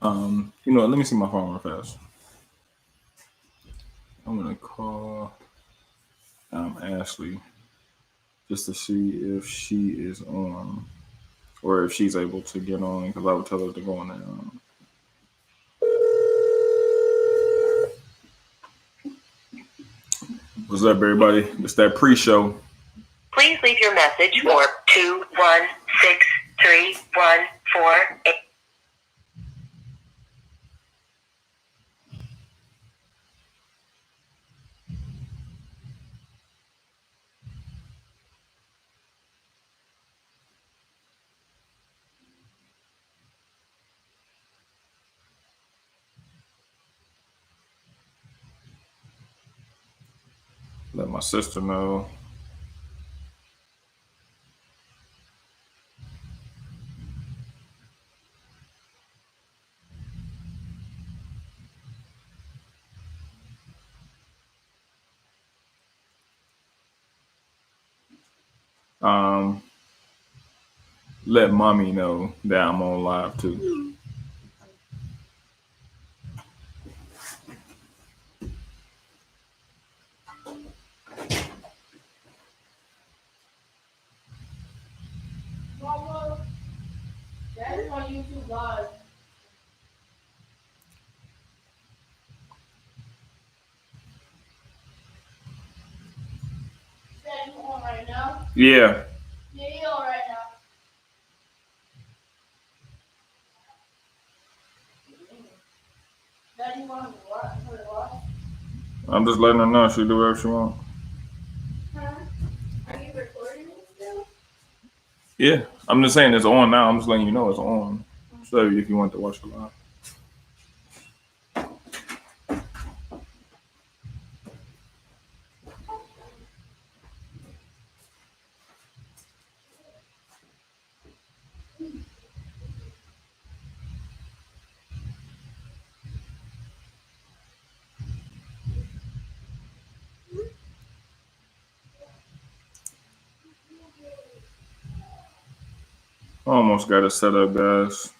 Let me see my phone real fast. I'm gonna call Ashley just to see if she is on or if she's able to get on because I would tell her to go on there. What's up, everybody? It's that pre-show. Please leave your message for 2163148. Let my sister know. Let mommy know that I'm on live too. Mama, Daddy's on YouTube Live. Daddy, you on right now? Yeah. Yeah, you on right now. Daddy, you want to watch? I'm just letting her know she do whatever she wants. Huh? Are you recording it still? Yeah. I'm just saying it's on now. I'm just letting you know it's on. So if you want to watch it live. Almost got it set up, guys.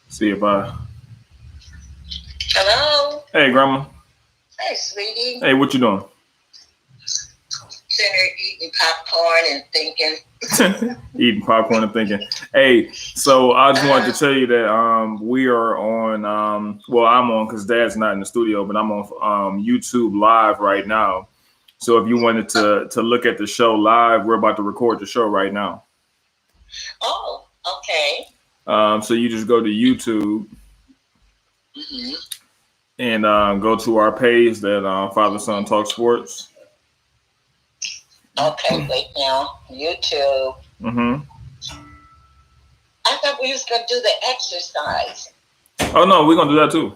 See if I. Hello. Hey, Grandma. Hey, sweetie. Hey, what you doing? Sitting here eating popcorn and thinking. Eating popcorn and thinking. Hey, so I just wanted to tell you that we are on. Well, I'm on because Dad's not in the studio, but I'm on YouTube Live right now. So if you wanted to look at the show live, we're about to record the show right now. Oh, okay. So you just go to YouTube and go to our page that Father Son Talk Sports. Okay, wait now. YouTube. Mm-hmm. I thought we was gonna do the exercise. Oh no, we're gonna do that too.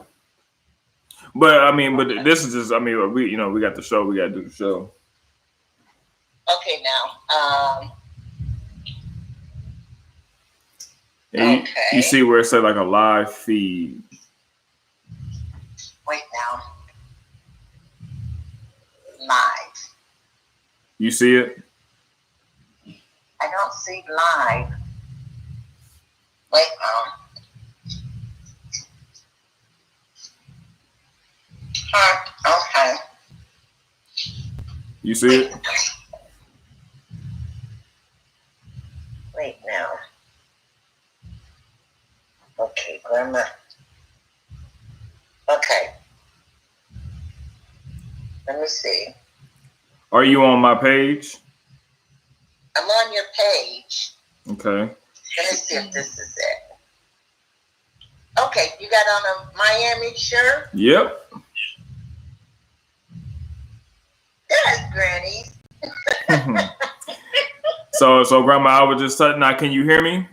But I mean, but this is just. I mean, we got the show. We got to do the show. Okay, now. Okay. You see where it said like a live feed. Wait now. Live. You see it? I don't see live. Wait now. Okay. You see it? Wait now. Okay, Grandma. Okay. Let me see. Are you on my page? I'm on your page. Okay. Let me see if this is it. Okay, you got on a Miami shirt? Yep. That's Granny's. So Grandma, I was just now. Can you hear me?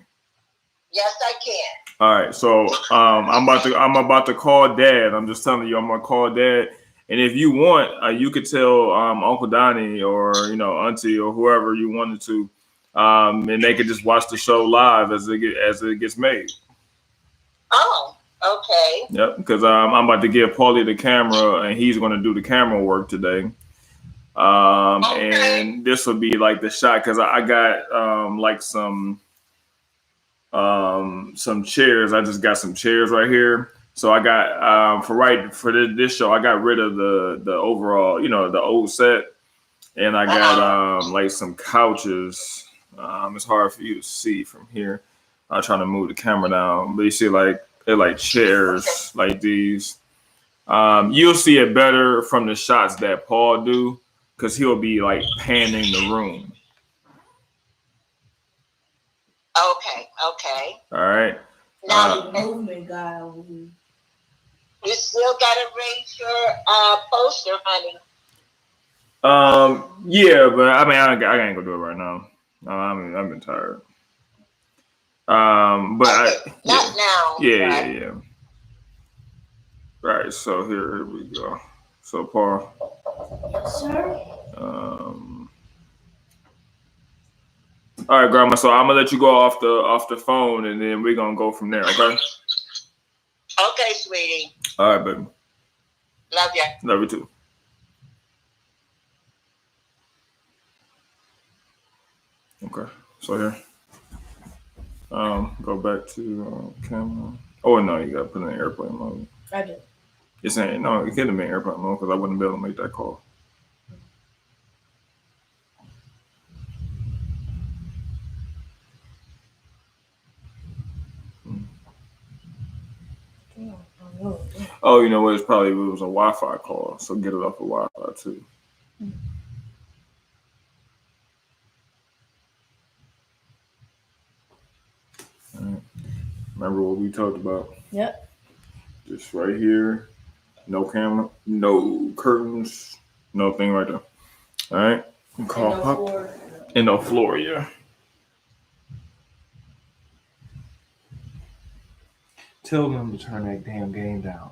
Yes, I can. All right. So I'm about to call Dad. I'm just telling you, I'm gonna call Dad. And if you want, you could tell Uncle Donnie or Auntie or whoever you wanted to, and they could just watch the show live as it gets made. Oh, okay. Yep. Because I'm about to give Paulie the camera, and he's going to do the camera work today. Okay. And this will be like the shot because I got like some chairs. I just got some chairs right here. So I got for this show, I got rid of the overall, the old set, and I got like some couches. It's hard for you to see from here. I'm trying to move the camera down, but you see they're like chairs like these. You'll see it better from the shots that Paul do because he'll be like panning the room. Okay. All right. Now, movement guy over here. you still gotta raise your poster, honey. Yeah, but I mean, I ain't gonna do it right now. I've been tired. But Okay, not now. Yeah. Right. So here we go. So Paul. Sir? All right, Grandma. So I'm gonna let you go off the phone, and then we're gonna go from there. Okay. Okay, sweetie. All right, baby. Love you. Love you too. Okay. So here. Go back to camera. Oh no, you gotta put it in airplane mode. I do. It's saying no, it couldn't be in airplane mode because I wouldn't be able to make that call. Oh, you know what? It was a Wi-Fi call, so get it off of Wi-Fi too. All right. Remember what we talked about? Yep. Just right here, no camera, no curtains, no thing right there. All right. Call no Pop. floor. And no floor, yeah. Tell them to turn that damn game down.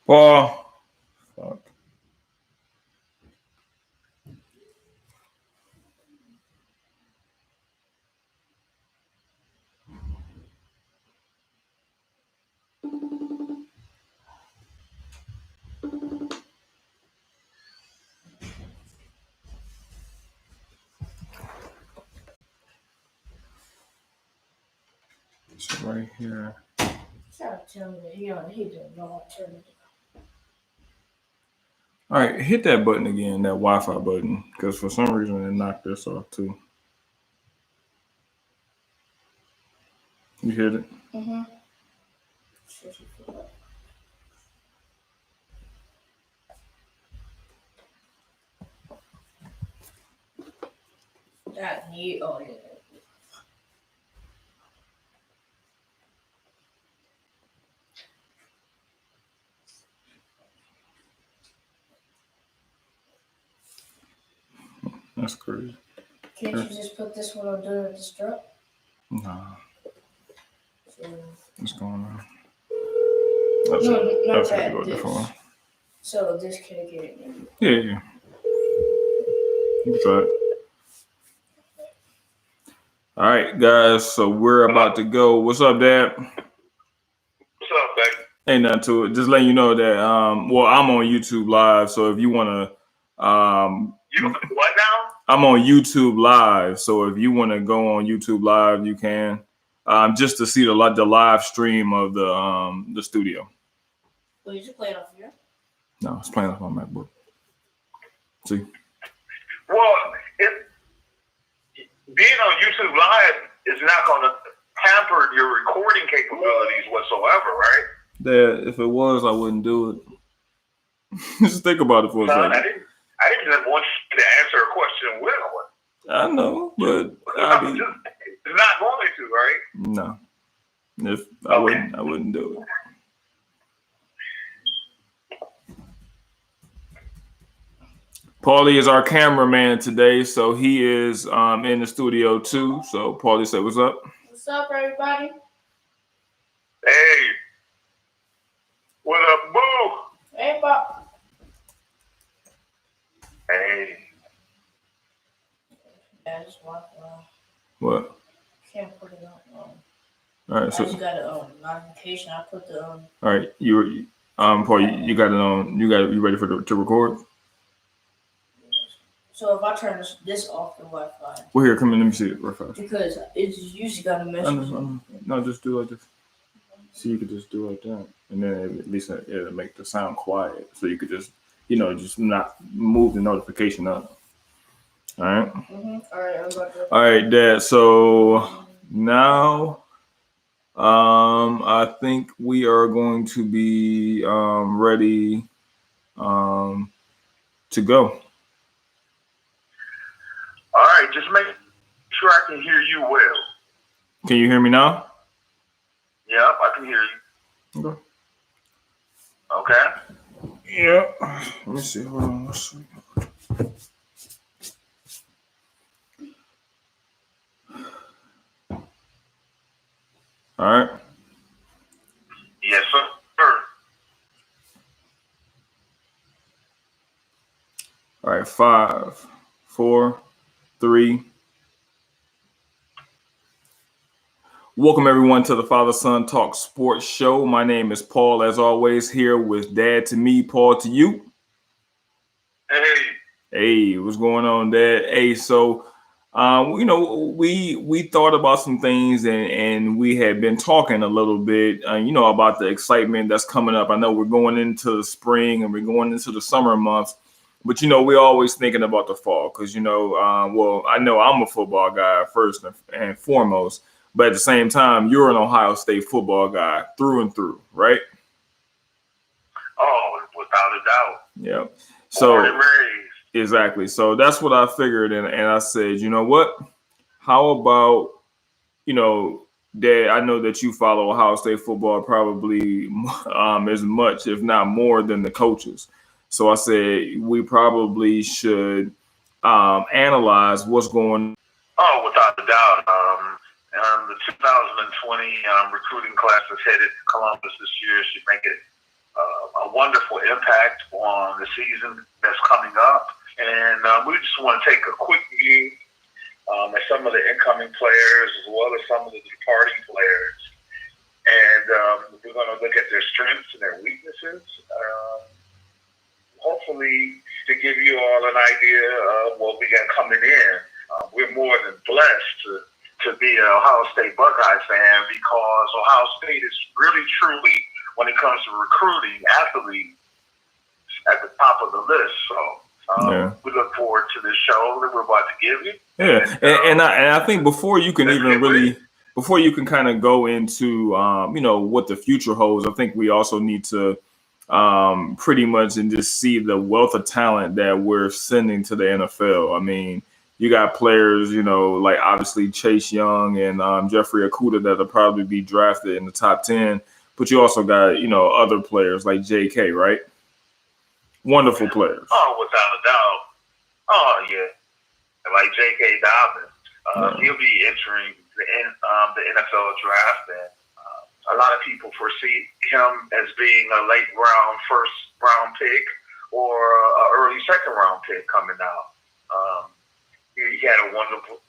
Paul. Fuck. So right here. Stop telling me that he did not turn it. All right, hit that button again, that Wi-Fi button, because for some reason it knocked this off too. You hit it? Mm-hmm. That neat. Oh, yeah. That's crazy. Can't you just put this one on Do Not Disturb? Nah. So, What's going on? not That's that. go This. So this can't get it. Yeah. You can try it. All right, guys. So we're about to go. What's up, Dad? What's up, baby? Ain't nothing to it. Just letting you know that I'm on YouTube Live. So if you wanna You what now? I'm on YouTube Live. So if you wanna go on YouTube Live, you can. Just to see the live stream of the studio. Well, you should play it off here. No, it's playing off my MacBook. See? Well, being on YouTube Live is not going to hamper your recording capabilities whatsoever, right? Dad, if it was, I wouldn't do it. Just think about it for a Son, second. I didn't just want you to answer a question with one. I know, but it's not going to, right? no. If I wouldn't do it. Paulie is our cameraman today, so he is in the studio too. So Paulie, say what's up? What's up, everybody? Hey, what up, boo? Hey, Bob. Hey, Yeah, I just want What? can't put it on. All right, I so just got a notification. I put the all right, Paul, you got it on. You ready to record? So if I turn this off the Wi-Fi, Well, here, come in. Let me see it real fast. because it's usually got a I message. know. No, just do like this. See, you could just do like that, and then at least it'll make the sound quiet, so you could just, just not move the notification up. All right. All right, I'm about to. All right, Dad. So now, I think we are going to be ready to go. all right, just make sure I can hear you well. Can you hear me now? Yep, I can hear you. Okay. Okay. Yeah. Let me see. Hold on. Let's see. All right. Yes, sir. All right. 5, 4, 3. Welcome everyone to the Father Son Talk Sports Show. My name is Paul, as always, here with Dad to me, Paul to you. Hey. Hey, what's going on, Dad? Hey, so we thought about some things and we had been talking a little bit, about the excitement that's coming up. I know we're going into the spring and we're going into the summer months, but we're always thinking about the fall because I know I'm a football guy first and foremost, but at the same time, you're an Ohio State football guy through and through, right? Oh, without a doubt. Yeah. So. Born and raised. Exactly. So that's what I figured. And I said, you know what? How about, Dad, I know that you follow Ohio State football probably as much, if not more, than the coaches. So I said we probably should analyze what's going on. Oh, without a doubt. The 2020 recruiting class is headed to Columbus this year. Should make it a wonderful impact on the season that's coming up. And we just want to take a quick view at some of the incoming players as well as some of the departing players. And we're going to look at their strengths and their weaknesses. Hopefully to give you all an idea of what we got coming in. We're more than blessed to be an Ohio State Buckeyes fan because Ohio State is really, truly, when it comes to recruiting athletes, at the top of the list. So we look forward to this show that we're about to give you. Yeah, and I think before you can kind of go into what the future holds, I think we also need to pretty much and just see the wealth of talent that we're sending to the NFL. I mean, you got players, like obviously Chase Young and Jeffrey Okudah that'll probably be drafted in the top 10, but you also got other players like J.K., right? Wonderful players. Oh, without a doubt. Oh, yeah. Like J.K. Dobbins. He'll be entering the NFL draft. And a lot of people foresee him as being a late round, first round pick or an early second round pick coming out. He had a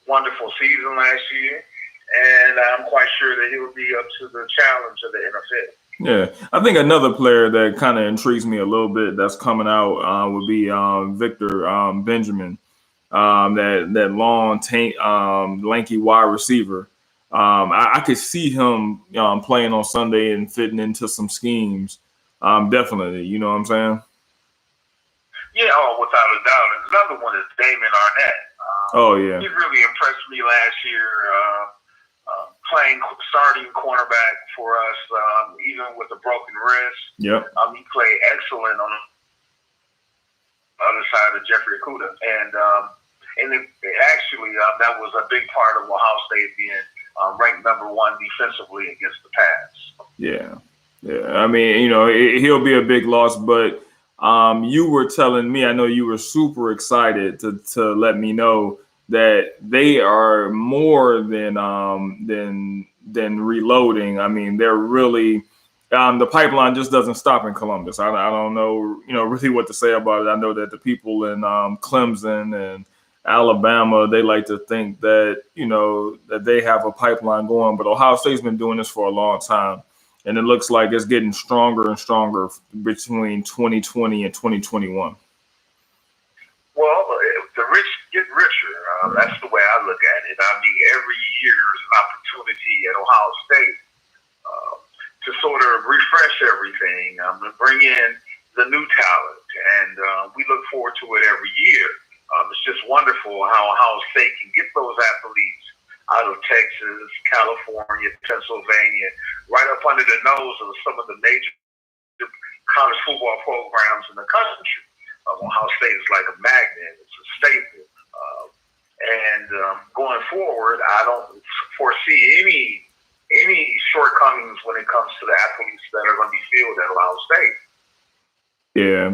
wonderful season last year. And I'm quite sure that he'll be up to the challenge of the NFL. Yeah, I think another player that kind of intrigues me a little bit that's coming out would be Victor Benjamin, that long, lanky wide receiver. I could see him playing on Sunday and fitting into some schemes. Definitely, you know what I'm saying? Yeah, without a doubt. And another one is Damon Arnett. Oh yeah. He really impressed me last year, starting cornerback for us, even with a broken wrist. Yep. He played excellent on the other side of Jeffrey Okuda, and actually that was a big part of Ohio State being ranked number 1 defensively against the pass. Yeah. I mean, he'll be a big loss, but you were telling me, I know you were super excited to let me know that they are more than reloading. I mean, they're really the pipeline just doesn't stop in Columbus. I don't know, really what to say about it. I know that the people in Clemson and Alabama, they like to think that that they have a pipeline going, but Ohio State's been doing this for a long time. And it looks like it's getting stronger and stronger between 2020 and 2021. Well, the rich get richer. That's the way I look at it. I mean, every year is an opportunity at Ohio State to sort of refresh everything, to bring in the new talent. And we look forward to it every year. It's just wonderful how Ohio State can get those athletes out of Texas, California, Pennsylvania, right up under the nose of some of the major college football programs in the country. Ohio State is like a magnet. It's a staple. And going forward, I don't foresee any shortcomings when it comes to the athletes that are going to be fielded at Ohio State. Yeah.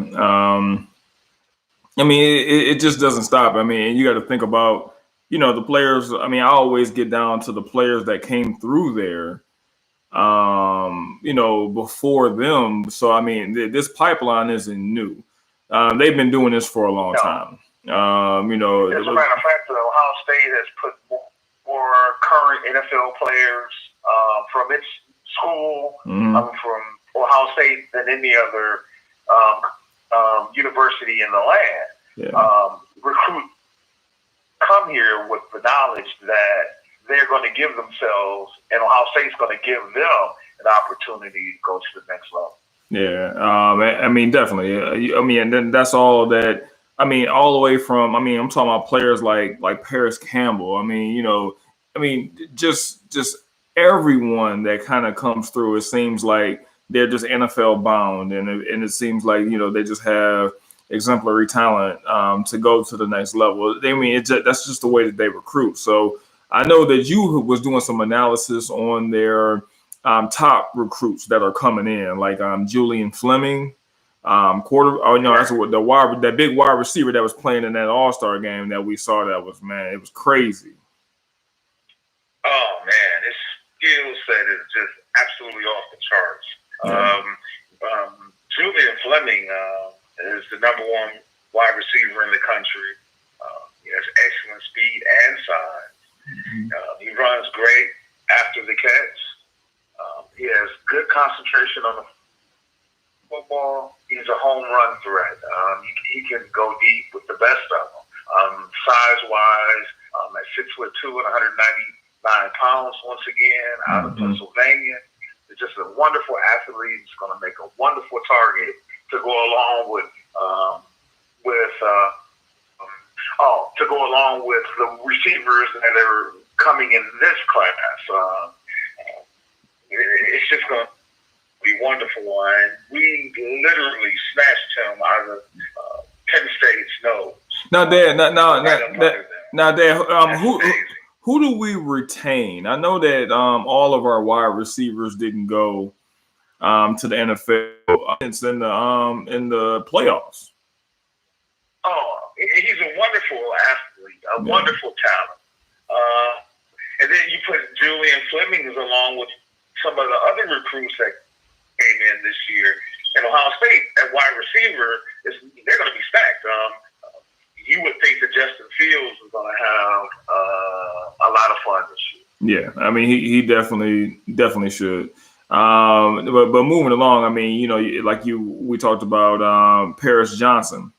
I mean, it just doesn't stop. I mean, you got to think about the players. I mean, I always get down to the players that came through there, before them. So, I mean, this pipeline isn't new. They've been doing this for a long time. As a matter of fact, Ohio State has put more current NFL players from its school, from Ohio State than any other university in the land. Yeah. Recruits come here with the knowledge that they're going to give themselves, and Ohio State's going to give them an opportunity to go to the next level. Yeah, I mean, definitely. I mean, and then that's all that. I mean, all the way from. I mean, I'm talking about players like Paris Campbell. I mean, just everyone that kind of comes through. It seems like they're just NFL bound, and it seems like they just have exemplary talent to go to the next level. I mean, that's just the way that they recruit. So I know that you was doing some analysis on their top recruits that are coming in, like Julian Fleming, that's that big wide receiver that was playing in that All-Star game that we saw. That was, man, it was crazy. Oh man, his skill set is just absolutely off the charts. Yeah. Julian Fleming is the number 1 wide receiver in the country. He has excellent speed and size. He runs great after the catch. He has good concentration on the football. He's a home run threat. He can go deep with the best of them. Size-wise, at 6'2" and 199 pounds, once again, out of Pennsylvania. He's just a wonderful athlete. He's going to make a wonderful target to go along with the receivers that are coming in this class. It's just going to be wonderful, and we literally snatched him out of Penn State's nose. Now, Dad, who do we retain? I know that all of our wide receivers didn't go to the NFL. It's in the playoffs. Oh, he's a wonderful athlete, wonderful talent. And then you put Julian Fleming along with some of the other recruits that came in this year. And Ohio State at wide receiver, they're going to be stacked. You would think that Justin Fields is going to have a lot of fun this year. Yeah, I mean, he definitely should. But moving along, I mean, we talked about Paris Johnson,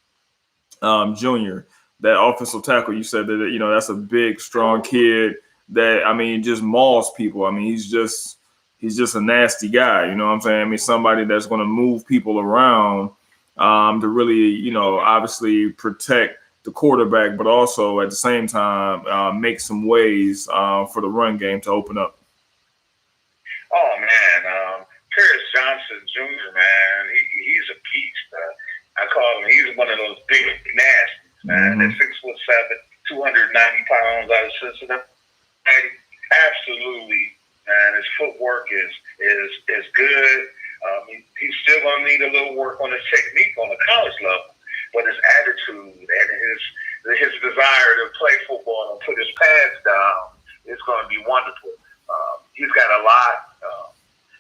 Jr., that offensive tackle. You said that that's a big, strong kid that, I mean, just mauls people. I mean, he's just a nasty guy. You know what I'm saying? I mean, somebody that's going to move people around to really, obviously protect the quarterback, but also at the same time make some ways for the run game to open up. Oh man, Paris Johnson Jr. Man, he's a beast. I call him. He's one of those big nasties, man. Mm-hmm. At 6'7", 290 pounds out of Cincinnati. Absolutely, man. His footwork is good. He's still gonna need a little work on his technique on the college level, but his attitude and his desire to play football and put his pads down is going to be wonderful. He's got a lot.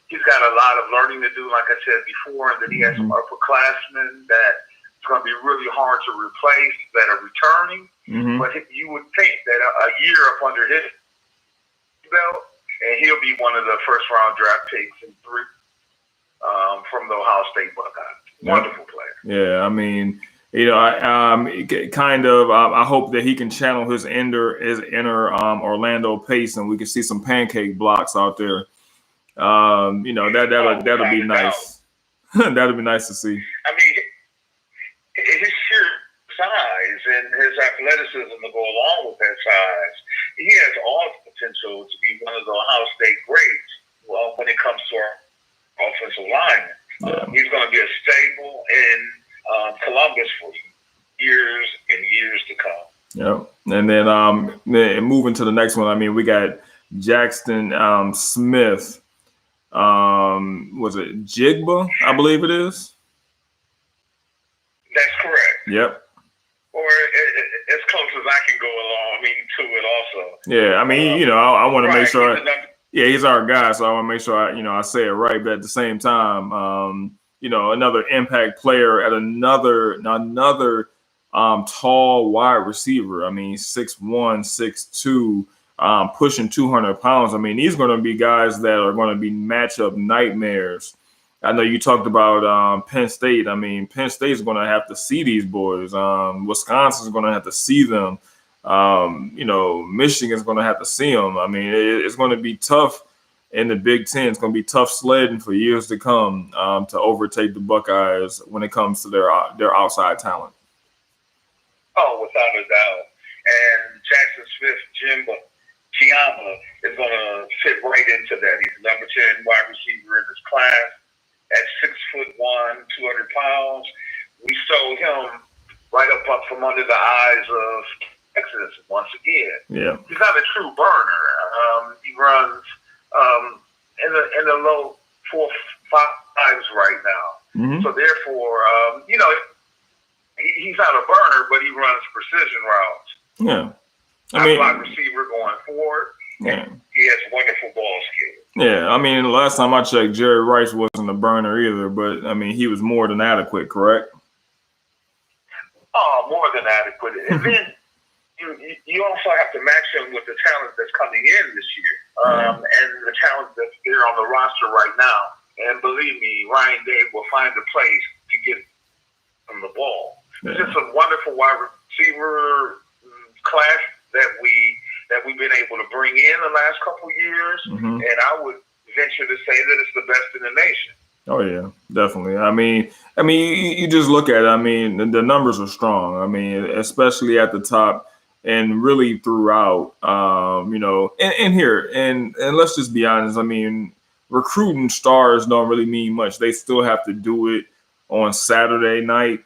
He's got a lot of learning to do, like I said before, and then he has some upperclassmen that it's going to be really hard to replace that are returning. Mm-hmm. But you would think that a year up under his belt, and he'll be one of the first-round draft picks in 3 from the Ohio State Buckeyes. Wonderful player. Yeah, I mean, I hope that he can channel his inner Orlando pace, and we can see some pancake blocks out there. That'll be nice. That'll be nice to see. I mean, his sheer size and his athleticism to go along with that size, he has all the potential to be one of the Ohio State greats. Well, when it comes to our offensive lineman, he's going to be a staple in Columbus for years and years to come. Yeah, and then moving to the next one. I mean, we got Jackson Smith. Was it Jigba? I believe it is. That's correct. Yep. Or as close as I can go along. I mean, to it also. Yeah, I mean, I want to make sure. He's he's our guy, so I want to make sure I say it right. But at the same time, another impact player at another tall wide receiver. I mean, 6'1", 6'2". Pushing 200 pounds. I mean, these are going to be guys that are going to be matchup nightmares. I know you talked about Penn State. I mean, Penn State is going to have to see these boys. Wisconsin is going to have to see them. Michigan is going to have to see them. I mean, it's going to be tough in the Big Ten. It's going to be tough sledding for years to come to overtake the Buckeyes when it comes to their outside talent. Oh, without a doubt. And Jackson Smith, Chiama is going to fit right into that. He's the number 10 wide receiver in his class at 6'1", 200 pounds. We stole him right up from under the eyes of Texas once again. Yeah, he's not a true burner. He runs in the low 4.5s right now. Mm-hmm. So therefore, he's not a burner, but he runs precision routes. Yeah. Wide receiver going forward. Yeah. He has wonderful ball skills. Yeah, I mean, the last time I checked, Jerry Rice wasn't a burner either, but I mean, he was more than adequate, correct? Oh, more than adequate. And then you also have to match him with the talent that's coming in this year, and the talent that's there on the roster right now. And believe me, Ryan Day will find a place to get him the ball. Yeah. It's just a wonderful wide receiver class that we've been able to bring in the last couple of years, and I would venture to say that it's the best in the nation. Oh yeah, definitely. I mean, you just look at it. I mean, the numbers are strong. I mean, especially at the top and really throughout. And here and let's just be honest. I mean, recruiting stars don't really mean much. They still have to do it on Saturday night,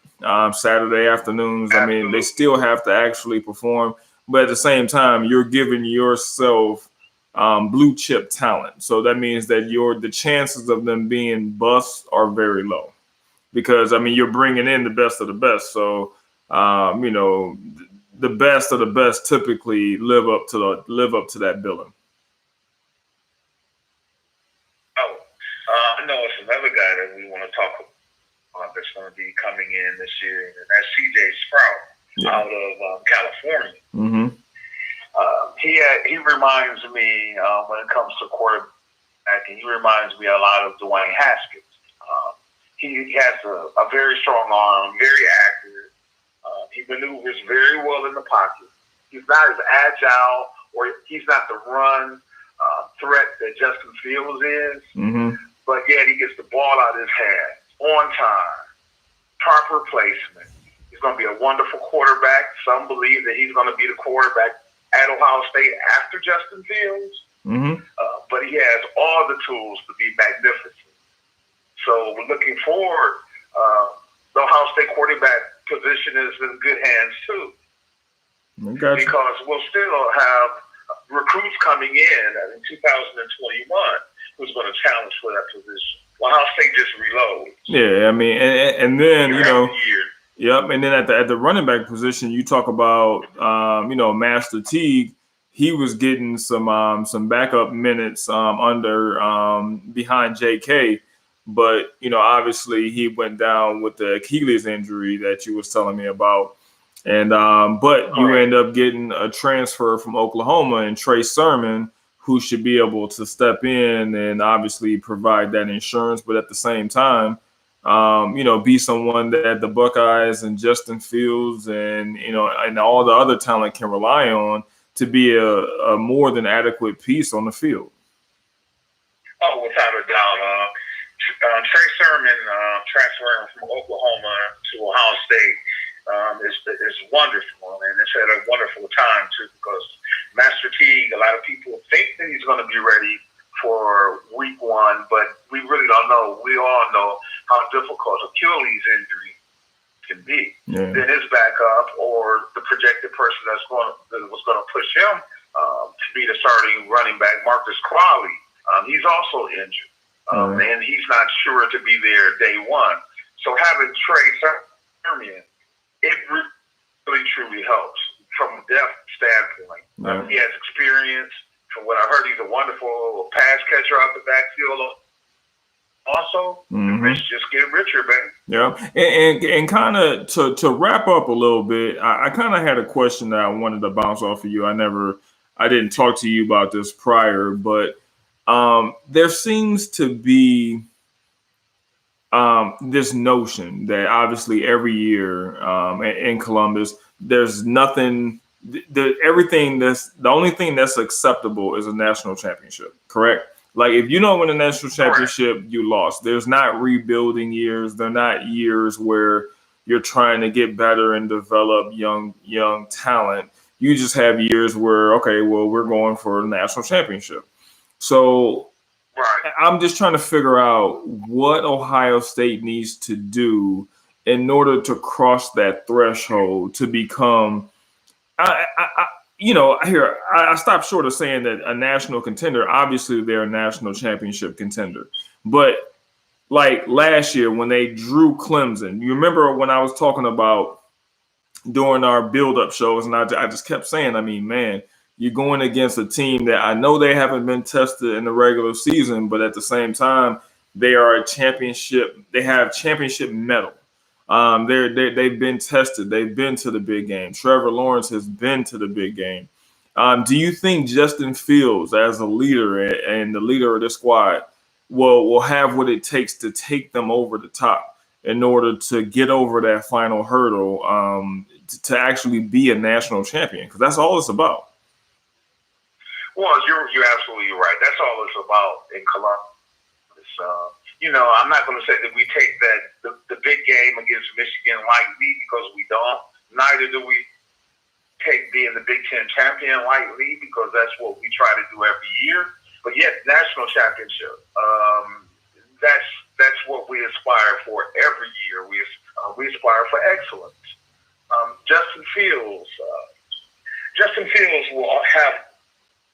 Saturday afternoons. Absolutely. I mean, they still have to actually perform. But at the same time, you're giving yourself blue chip talent. So that means that the chances of them being bust are very low because, I mean, you're bringing in the best of the best. So, the best of the best typically live up to that billing. Oh, I know it's another guy that we want to talk about that's going to be coming in this year, and that's C.J. Sprout out of California. Mm-hmm. He reminds me when it comes to quarterback, and he reminds me a lot of Dwayne Haskins. He has a very strong arm, very accurate. He maneuvers very well in the pocket. He's not as agile, or he's not the run threat that Justin Fields is. Mm-hmm. But yet he gets the ball out of his hands on time, proper placement. He's going to be a wonderful quarterback. Some believe that he's going to be the quarterback at Ohio State after Justin Fields. Mm-hmm. But he has all the tools to be magnificent. So we're looking forward. The Ohio State quarterback position is in good hands too. Because we'll still have recruits coming in 2021 who's going to challenge for that position. Ohio State just reloads. Yeah, I mean, and then Yep, and then at the running back position, you talk about Master Teague. He was getting some backup minutes under behind JK, but obviously he went down with the Achilles injury that you was telling me about, and but you end up getting a transfer from Oklahoma and Trey Sermon, who should be able to step in and obviously provide that insurance, but at the same time, be someone that the Buckeyes and Justin Fields and and all the other talent can rely on to be a more than adequate piece on the field. Oh, without a doubt. Trey Sermon transferring from Oklahoma to Ohio State is wonderful, and it's at a wonderful time too, because Master Teague, a lot of people think that he's going to be ready for week one, but we really don't know. We all know how difficult Achilles injury can be. Yeah. Then his backup or the projected person that was going to push him to be the starting running back, Marcus Crowley, he's also injured, and he's not sure to be there day one. So having Trey Sermon, it really truly helps from a depth standpoint. He has experience. From what I heard, he's a wonderful pass catcher out the backfield. Also, the rich just get richer, man. Yeah, and kind of to wrap up a little bit, I kind of had a question that I wanted to bounce off of you. I didn't talk to you about this prior, but there seems to be this notion that obviously every year in Columbus, there's nothing. The only thing that's acceptable is a national championship, correct? Like if you don't win a national championship, you lost. There's not rebuilding years. They're not years where you're trying to get better and develop young talent. You just have years where, okay, well, we're going for a national championship. So I'm just trying to figure out what Ohio State needs to do in order to cross that threshold to become I stopped short of saying that a national contender. Obviously, they're a national championship contender. But like last year when they drew Clemson, you remember when I was talking about during our build-up shows, and I just kept saying, I mean, man, you're going against a team that I know they haven't been tested in the regular season, but at the same time, they are a championship. They have championship mettle. They've been tested. They've been to the big game. Trevor Lawrence has been to the big game. Do you think Justin Fields, as a leader and the leader of the squad, will have what it takes to take them over the top in order to get over that final hurdle to actually be a national champion? Because that's all it's about. Well, you're absolutely right. That's all it's about in Columbus. I'm not going to say that we take the big game against Michigan lightly, because we don't. Neither do we take being the Big Ten champion lightly, because that's what we try to do every year. But yet, national championship, that's what we aspire for every year. We aspire for excellence. Justin Fields will have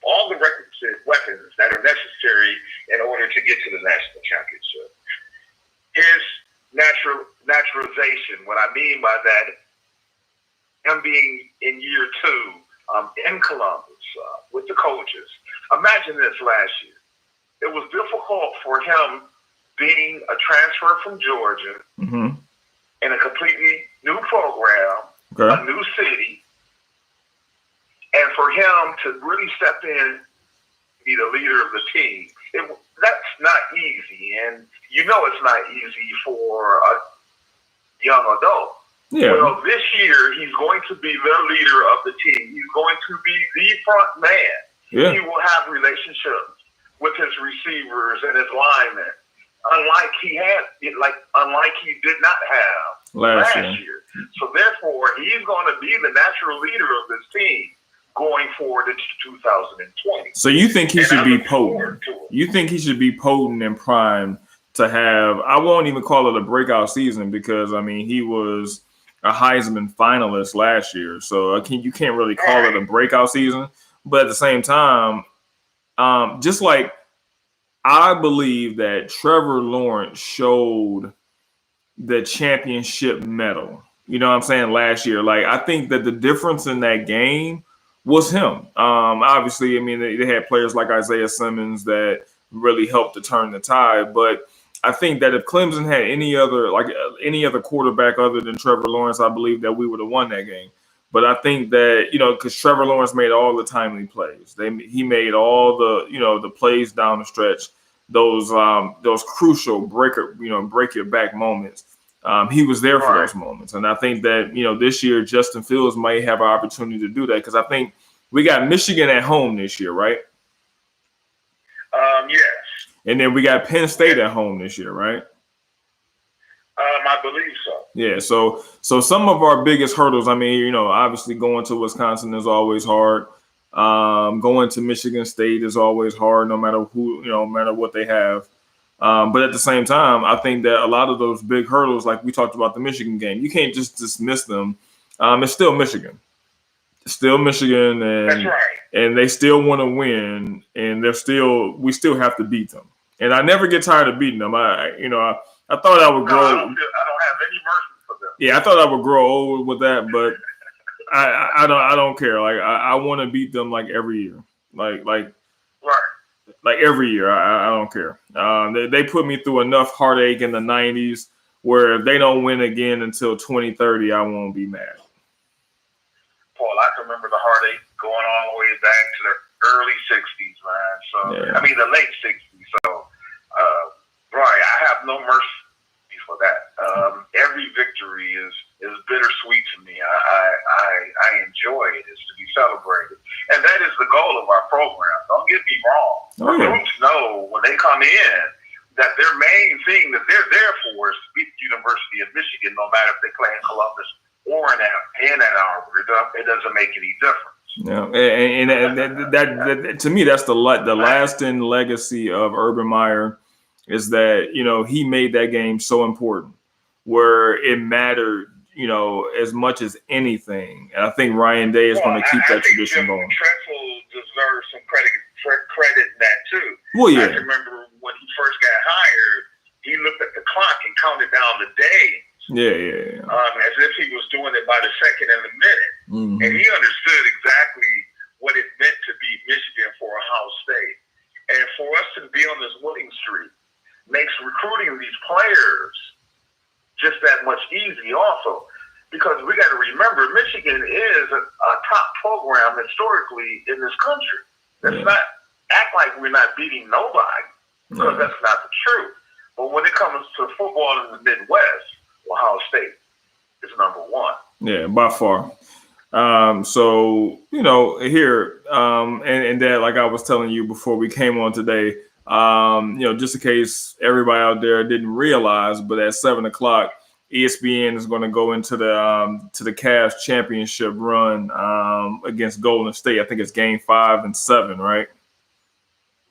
all the requisite weapons that are necessary in order to get to the national championship. His naturalization, what I mean by that, him being in year 2 in Columbus with the coaches. Imagine this last year. It was difficult for him being a transfer from Georgia in a completely new program, a new city, and for him to really step in, be the leader of the team. That's not easy, and it's not easy for a young adult. Yeah. Well, this year, he's going to be the leader of the team. He's going to be the front man. Yeah. He will have relationships with his receivers and his linemen, unlike he did not have last year. So therefore, he's going to be the natural leader of this team going forward into 2020. So you think he should be potent? You think he should be potent and primed to have? I won't even call it a breakout season because I mean he was a Heisman finalist last year, so you can't really call it a breakout season. But at the same time, just like I believe that Trevor Lawrence showed the championship medal. You know what I'm saying? Last year, like I think that the difference in that game was him. Obviously, I mean they had players like Isaiah Simmons that really helped to turn the tide, but I think that if Clemson had any other quarterback other than Trevor Lawrence, I believe that we would have won that game. But I think that because Trevor Lawrence made all the timely plays, he made all the plays down the stretch, those crucial break your back moments. He was there for those moments, and I think that this year Justin Fields might have an opportunity to do that because I think we got Michigan at home this year, right? Yes. And then we got Penn State at home this year, right? I believe so. Yeah. So some of our biggest hurdles. I mean, obviously going to Wisconsin is always hard. Going to Michigan State is always hard, no matter who, no matter what they have. But at the same time, I think that a lot of those big hurdles, like we talked about the Michigan game, you can't just dismiss them. It's still Michigan. It's still Michigan, and that's right. And they still want to win, and we still have to beat them. And I never get tired of beating them. I thought I would grow. I don't have any mercy for them. Yeah, I thought I would grow old with that, but I don't care. Like I want to beat them like every year. Like every year. I don't care. They put me through enough heartache in the 90s where if they don't win again until 2030, I won't be mad. Paul, I can remember the heartache going all the way back to the early 60s, man. So yeah. I mean the late 60s. So, Brian, I have no mercy for that. Every victory is bittersweet to me. I enjoy it. It's to be celebrated, and that is the goal of our program. Don't get me wrong. Recruits know when they come in that their main thing that they're there for is to beat the University of Michigan, no matter if they play in Columbus or in Ann Arbor. It doesn't make any difference. Yeah, and that to me, that's the lasting legacy of Urban Meyer is that he made that game so important where it mattered as much as anything. And I think Ryan Day is going to keep that tradition going. Tressel deserves some credit in that too. Well, yeah. I remember when he first got hired, he looked at the clock and counted down the days. Yeah. As if he was doing it by the second and the minute. Mm-hmm. And he understood exactly what it meant to beat Michigan for Ohio State. And for us to be on this winning streak makes recruiting these players just that much easy also. Because we got to remember, Michigan is a top program historically in this country. Let's not act like we're not beating nobody, because that's not the truth. But when it comes to football in the Midwest, Ohio State is number one. Yeah, by far. So, here, and that, like I was telling you before we came on today, just in case everybody out there didn't realize, but at 7:00, ESPN is going to go into the Cavs championship run against Golden State. I think it's game 5 and 7, right?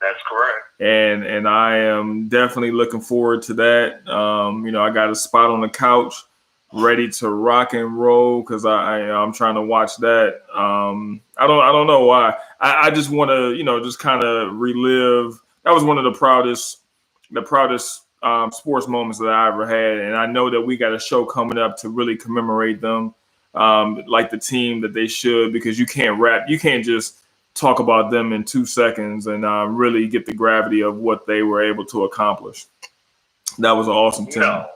That's correct. And I am definitely looking forward to that. I got a spot on the couch ready to rock and roll because I'm trying to watch that. I don't know why. I just want to, just kind of relive. That was one of the proudest sports moments that I ever had. And I know that we got a show coming up to really commemorate them, like the team that they should, because you can't just talk about them in 2 seconds and really get the gravity of what they were able to accomplish. That was an awesome team. No.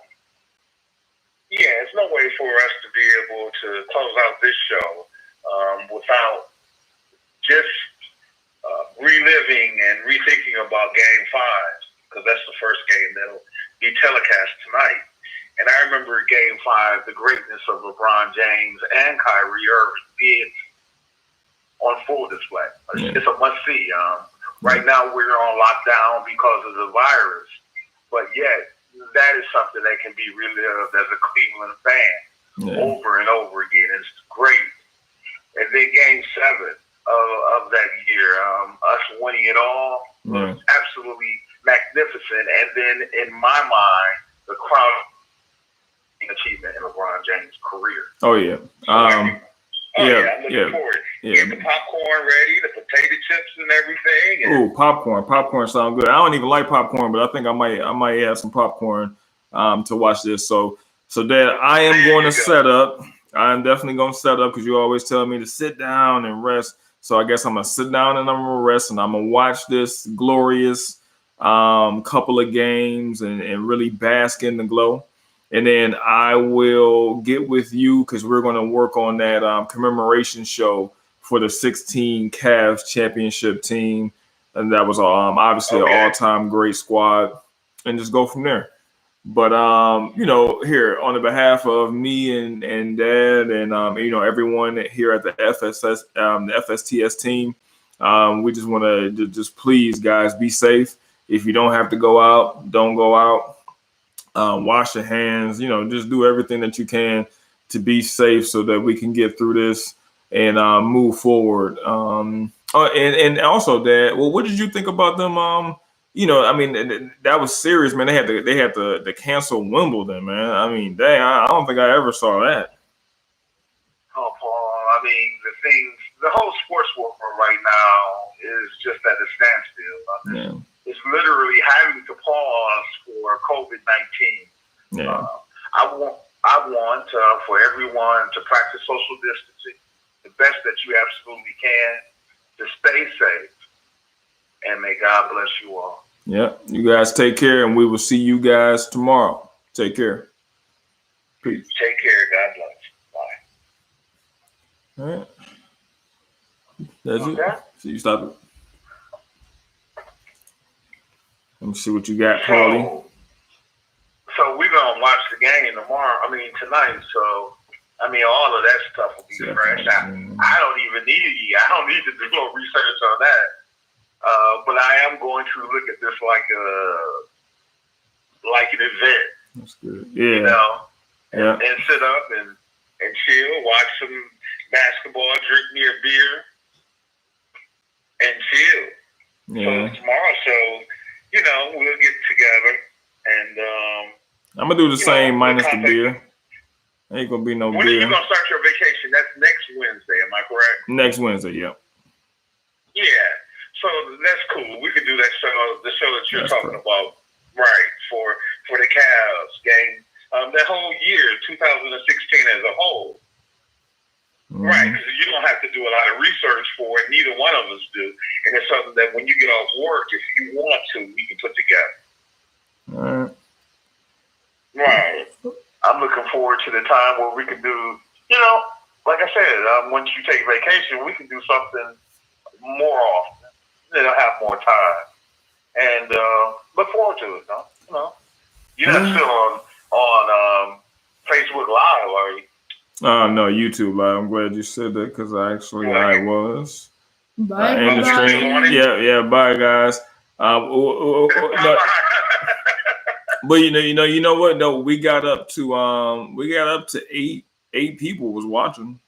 Yeah, there's no way for us to be able to close out this show without just reliving and rethinking about Game 5, because that's the first game that'll be telecast tonight. And I remember Game 5, the greatness of LeBron James and Kyrie Irving being on full display. It's a must-see. Right now we're on lockdown because of the virus, but yet that is something that can be relived as a Cleveland fan over and over again. It's great. And then Game 7 of that year, us winning it all was absolutely magnificent. And then in my mind, the crown achievement in LeBron James' career. Oh yeah. I'm looking forward. Get the popcorn ready, the potato chips and everything. Ooh, popcorn. Popcorn sounds good. I don't even like popcorn, but I think I might add some popcorn to watch this. So Dad, I am going to set up. I'm definitely going to set up because you always tell me to sit down and rest. So I guess I'm going to sit down and I'm going to rest and I'm going to watch this glorious couple of games and really bask in the glow. And then I will get with you because we're going to work on that commemoration show for the 16 Cavs championship team. And that was obviously an all-time great squad and just go from there. But, here on the behalf of me and Dad and, everyone here at the FSTS team, we just want to just please, guys, be safe. If you don't have to go out, don't go out. Wash your hands, just do everything that you can to be safe so that we can get through this and move forward. And also, Dad, well, what did you think about them? That was serious, man. They had to cancel Wimbledon, man. I mean, dang, I don't think I ever saw that. Oh, Paul, the whole sports world right now is just at a standstill. It's literally having to pause for COVID-19. Yeah. I want for everyone to practice social distancing the best that you absolutely can, to stay safe, and may God bless you all. Yeah, you guys take care, and we will see you guys tomorrow. Take care. Peace. Take care. God bless. Bye. All right. That's it. So you stop it. Let me see what you got, Paulie. So we're gonna watch the game tonight. So all of that stuff will be fresh. I don't even need to do no research on that. But I am going to look at this like an event. That's good. Yeah. And sit up and chill, watch some basketball, drink me a beer, and chill. Yeah. So tomorrow, we'll get together and I'm gonna do the same minus the beer. Ain't gonna be no beer. When are you gonna start your vacation? That's next Wednesday, am I correct? Next Wednesday, yeah. Yeah. So that's cool. We could do that show, the show that you're talking about, right? For the Cavs game, that whole year, 2016 as a whole. Right, because you don't have to do a lot of research for it. Neither one of us do. And it's something that when you get off work, if you want to, we can put together. All right. Right. I'm looking forward to the time where we can do, like I said, once you take vacation, we can do something more often. It'll have more time. And look forward to it, You're not still on Facebook Live, are you? No, YouTube Live. I'm glad you said that because I was. Bye, in the stream. Yeah. Bye, guys. But you know what? No, we got up to 8 people was watching.